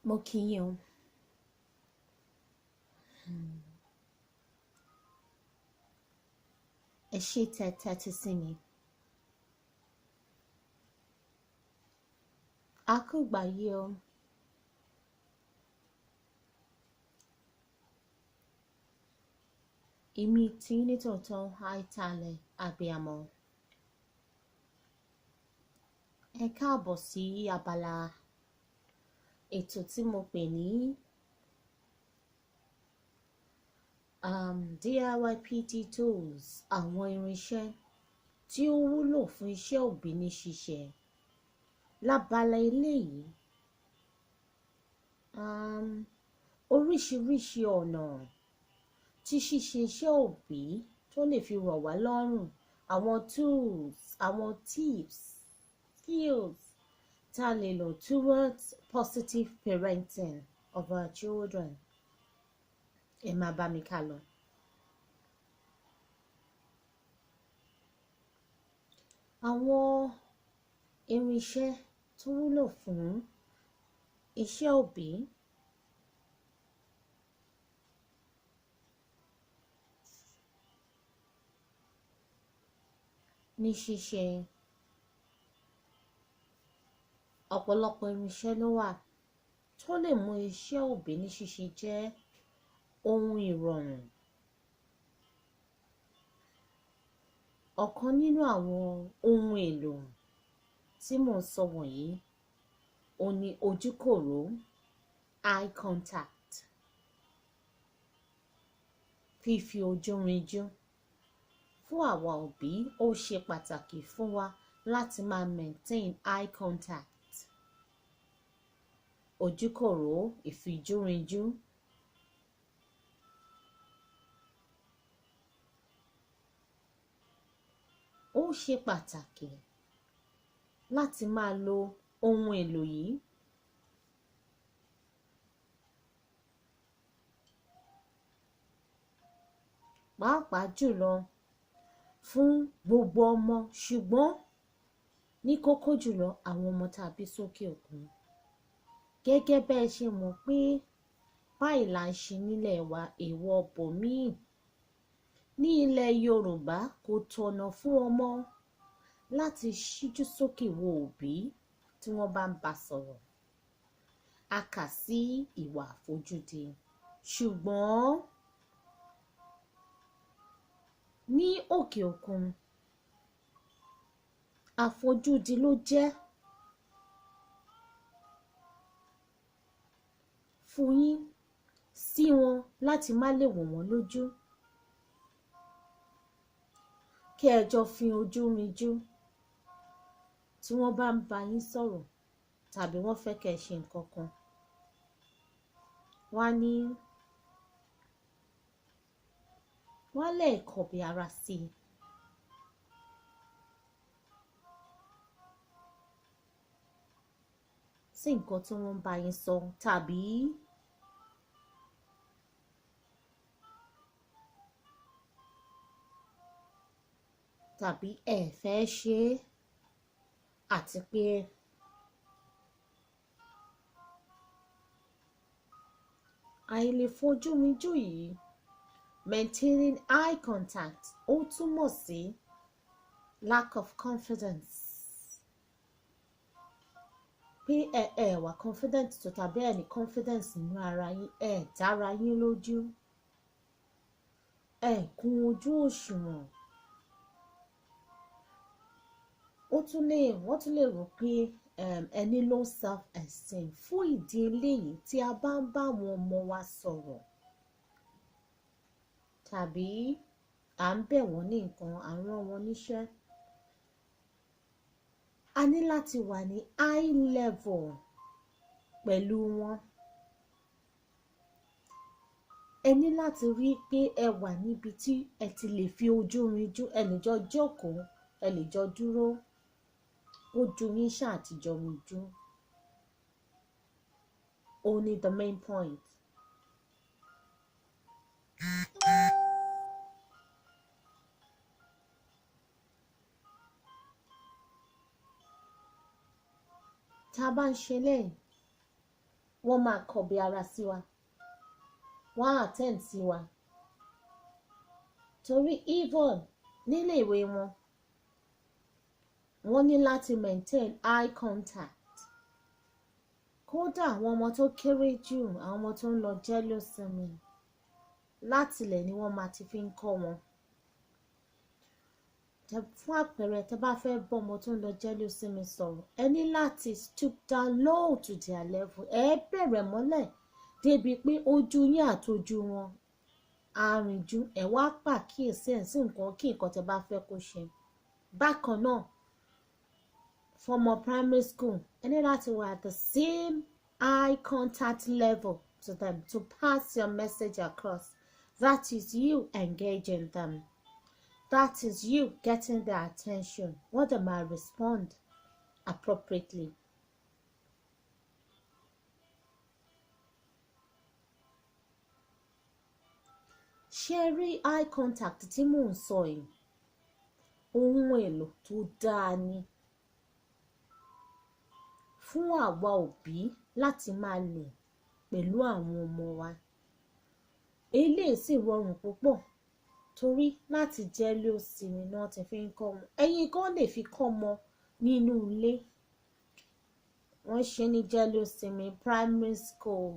Mo kí yín o. Ẹ ṣé tẹ́ tẹ́tí sí mi. A kú ìgbà yìí o. Èmi tí nítòótọ́ àìtalẹ̀ abiyamọ. Ẹ káàbọ̀ sí abala ètò tí mo pè ní DIY PT tools, àwọn irinṣẹ́ tí ó wúlò fún iṣẹ́ òbí ní ṣíṣe. Lábala eléyìí, oríṣiríṣi ọ̀nà tí ṣíṣe iṣẹ́ òbí tó lè fi rọ̀ wá lọ́rùn, àwọn tools, àwọn tips, skills tá a lè lò towards positive parenting of our children. Ẹ máa bá mi ká lọ. Àwọn irinṣẹ́ tó wúlò fún iṣẹ́ òbí ní ṣíṣe. Ọ̀pọ̀lọpọ̀ irinṣẹ́ ló wà tó lè mú iṣẹ́ òbí ní ṣíṣe jẹ́ ohun ìrọ̀rùn. Ọ̀kan nínú àwọn ohun èlò tí mò ń sọ wọ̀nyí òun ni ojúkòrò, eye contact, fífi ojú rinjú. Fún àwa òbí, ó ṣe pàtàkì fún wa láti máa maintain eye contact. Ojúkòrò, ìfijúrinjú. Ó ṣe pàtàkì láti máa lo ohun èlò yìí. Pàápàá jùlọ fún gbogbo ọmọ, ṣùgbọ́n ní kókó jùlọ àwọn ọmọ tá a bí sókè òkun. Gẹ́gẹ́ bẹ́ ẹ ṣe mọ̀ pé báyìí là ń ṣe nílẹ̀ wa, èèwọ̀ bòmíì. Ní ilẹ̀ Yorùbá kò tọ̀nà fún ọmọ láti ṣíjú sókè wo òbí tí wọ́n bá ń bá sọ̀rọ̀. A kà sí ìwà àfojúdi. Ṣùgbọ́n ní òkè òkun, àfojúdi ló jẹ́ fún yín sí wọn láti má lè wò wọ́n lójú. Kí ẹ jọ fi ojú rinjú tí wọ́n bá ń bá yín sọ̀rọ̀ tàbí wọ́n fẹ́ kẹ́ ẹ ṣe nǹkan kan. Wọ́n lè kọbi ara sí i. Sí nǹkan tí wọ́n ń bá yín sọ tàbí ẹ fẹ́ ṣe é, àti pé àìlèfojúrinjú yìí, maintaining eye contact, ó túmọ̀ sí lack of confidence. Pé ẹ wà confident tó tàbí ẹ ní confidence nínú ara yín, ẹ dára yín lójú, ẹ kún ojú òṣùwọ̀n. Wọ́n tún lè rò pé ẹ ní low self esteem. Fún ìdí eléyìí, tí a bá ń bá àwọn ọmọ wa sọ̀rọ̀ tàbí à ń bẹ̀ wọ́n ní nǹkan, à ń rán wọn níṣẹ́, a ní láti wà ní high level pẹ̀lú wọn. Ẹ ní láti rí pé ẹ wà níbi tí ẹ ti lè fi ojú rinjú, ẹ lè jọ jókòó, ẹ lè jọ dúró, ojú yín ṣáà ti jọ rinjú. Only the main point. Tá a bá ń ṣe lẹ́yìn, wọ́n máa kọbi ara sí wa, wọ́n á attend sí wa torí even nílé ìwé wọn wọ́n ní láti maintain eye contact. Kódà àwọn ọmọ tó kéré jù, àwọn ọmọ tó ń lọ jẹ́lósinmi, látilẹ̀ ni wọ́n máa ti fi ń kọ́ wọn. Fún àpẹẹrẹ, tẹ́ bá fẹ́ bọ́ ọmọ tó ń lọ jẹ́lósinmi sọ̀rọ̀, ẹ ní láti stoop down low to their level. Ẹ bẹ̀rẹ̀ mọ́lẹ̀ débi pé ojú yín àtojú wọn àrìnjú, ẹ wá pàkíyèsí ẹ̀ sí nǹkan kí nǹkan tẹ́ bá fẹ́ kó ṣe. Bákan náà, fọmọ primary school, ẹ ní láti wà at the same eye contact level to them to pass your message across. That is you engaging them. That is you getting their attention. What they might respond appropriately. Ṣé rí eye contact tí mò ń sọ yìí, ohun èlò tó dáa ni fún àwa òbí láti máa lò pẹ̀lú àwọn ọmọ wa. Eléyìí sì rọrùn púpọ̀ torí láti jẹ́lósinmi náà ti fi ń kọ́ wọn. Ẹ̀yin gan lè fi kọ́ ọmọ nínú ilé. Wọ́n ṣe ní jẹ́lósinmi primary school,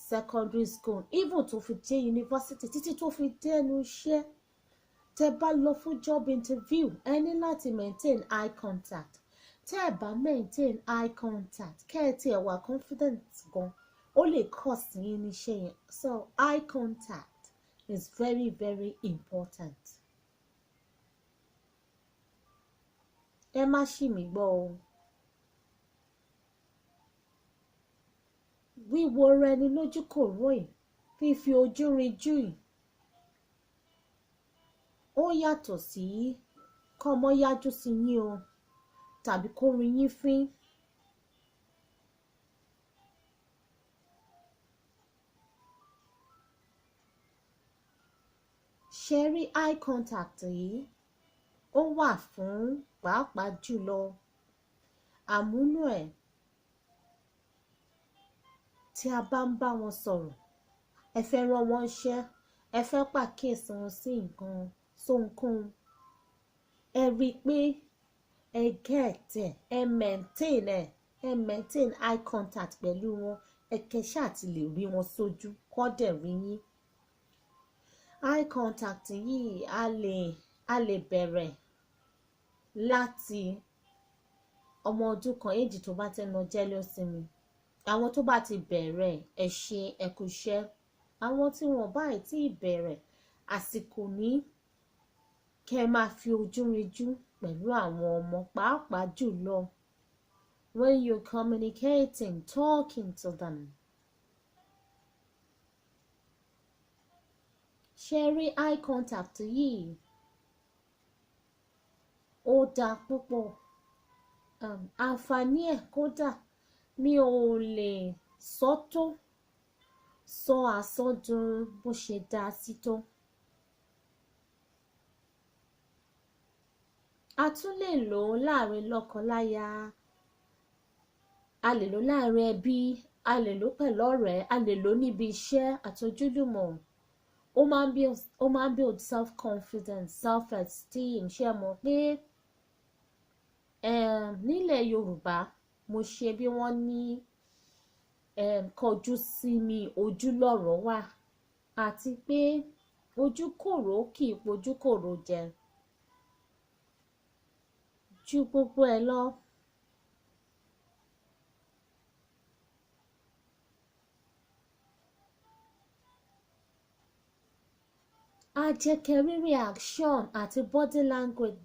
secondary school, even tó fi dé university, títí tó fi dé ẹnu iṣẹ́. Tẹ́ bá lọ fún job interview, ẹ ní láti maintain eye contact. Tẹ́ ẹ bá maintain eye contact, kẹ́ ẹ tiẹ̀ wà confident gan, ó lè cost yín níṣẹ́ yẹn. So eye contact is very, very important. Ẹ má ṣì mí gbọ́ o. Wíwo ẹni lójúkòró yìí, fífi ojú rinjú yìí, ó yàtọ̀ sí kọ́mọ yájú sí yín o, tàbí kó rin yín fín. Ṣé rí eye contact yìí, ó wà fún pàápàá jùlọ àmúlò ẹ̀ tí a bá ń bá wọn sọ̀rọ̀, ẹ fẹ́ rán wọn ṣẹ́, ẹ fẹ́ pàkíyèsí wọn sí nǹkan sóhunkóhun. Ẹ rí i pé ẹ get ẹ maintain eye contact pẹ̀lú wọn, ẹ kẹ́ṣà ti lè rí wọn sójú, kọ́ dẹ̀ rí yín. Eye contact yìí a lè bẹ̀rẹ̀ láti ọmọ ọdún kan, èjì tó bá ti ń lọ jẹ́lósinmi. Àwọn tó bá ti bẹ̀rẹ̀, ẹ ṣé, ẹ kú iṣẹ́. Àwọn tí wọ́n bá ì tí bẹ̀rẹ̀, àsìkò ní kẹ́ ẹ máa fi ojú rinjú pẹ̀lú àwọn ọmọ, pàápàá jùlọ when you're communicating, talking to them. Ṣé rí eye contact yìí, ó dáa púpọ̀. Àǹfààní ẹ̀ kódà mi ò lè sọ tó, sọ àsọdùn bó ṣe dáa sí tó. A tún lè lò ó láàrin lọ́kọláya, a lè lò ó láàrin ẹbí, a lè lò ó pẹ̀lú ọ̀rẹ́, a lè lò ó níbi iṣẹ́ àtojúlùmọ̀. Ó máa ń build self-confidence, self-esteem. Ṣé ẹ mọ̀ pé nílẹ̀ Yorùbá, mo ṣe bí wọ́n ní kọjú sí mi ojú lọ́rọ̀ wà, àti pé ojúkòrò kì í pojúkòrò jẹ. Ju gbogbo ẹ lọ, a jẹ́ kẹ́ rí reaction àti body language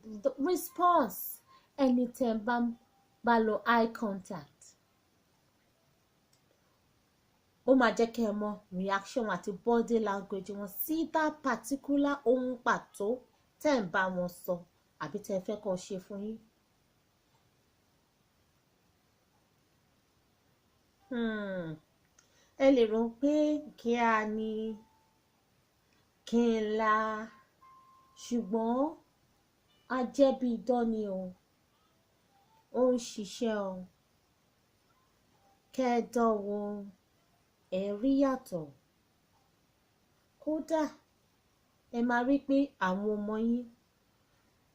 response ẹni tẹ́ bá lo eye contact. Ó máa jẹ́ kẹ́ ẹ mọ reaction àti body language wọn sí that particular ohun pàtó tẹ́ ń bá wọn sọ àbí tẹ́ fẹ́ kó ṣe fún yín. Ẹ lè rò pé kí a ní kí n la, ṣùgbọ́n a jẹ́ bí idán ni o, ó ń ṣiṣẹ́ o. Kẹ́ ẹ dánwò, ẹ rí yàtọ̀. Kódà ẹ máa rí pé àwọn ọmọ yín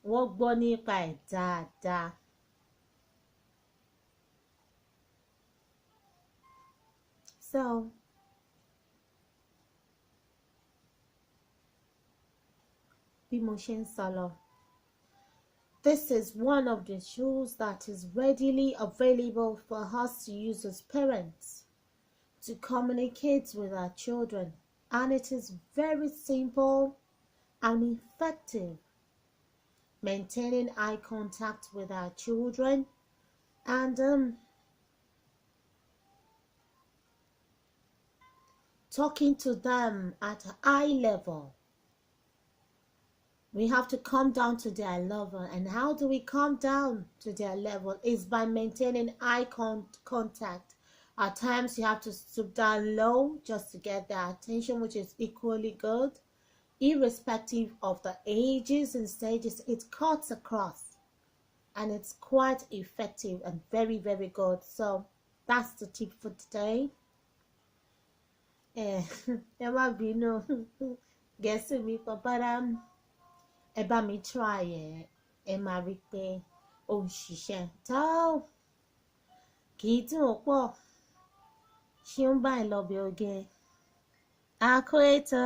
wọ́n gbọ́ nípa ẹ̀ dáadáa. So bí mo ṣe ń sọ lọ, this is one of the tools that is readily available for us to use as parents to communicate with our children, and it is very simple and effective, maintaining eye contact with our children and talking to them at a high level. We have to come down to their level, and how do we come down to their level is by maintaining eye contact. At times you have to stoop down low just to get their attention, which is equally good. Irrespective of the ages and stages, it cuts across, and it's quite effective and very, very good. So that's the tip for today. Ẹ má bínú, gẹ̀ẹ́sì mi pàpàrà. Ẹ bá mi try ẹ máa rí pé ó ń ṣiṣẹ́. Tó kì í dùn pọ̀, ṣé ń bá ẹ lọ bí oge. A kó ètò.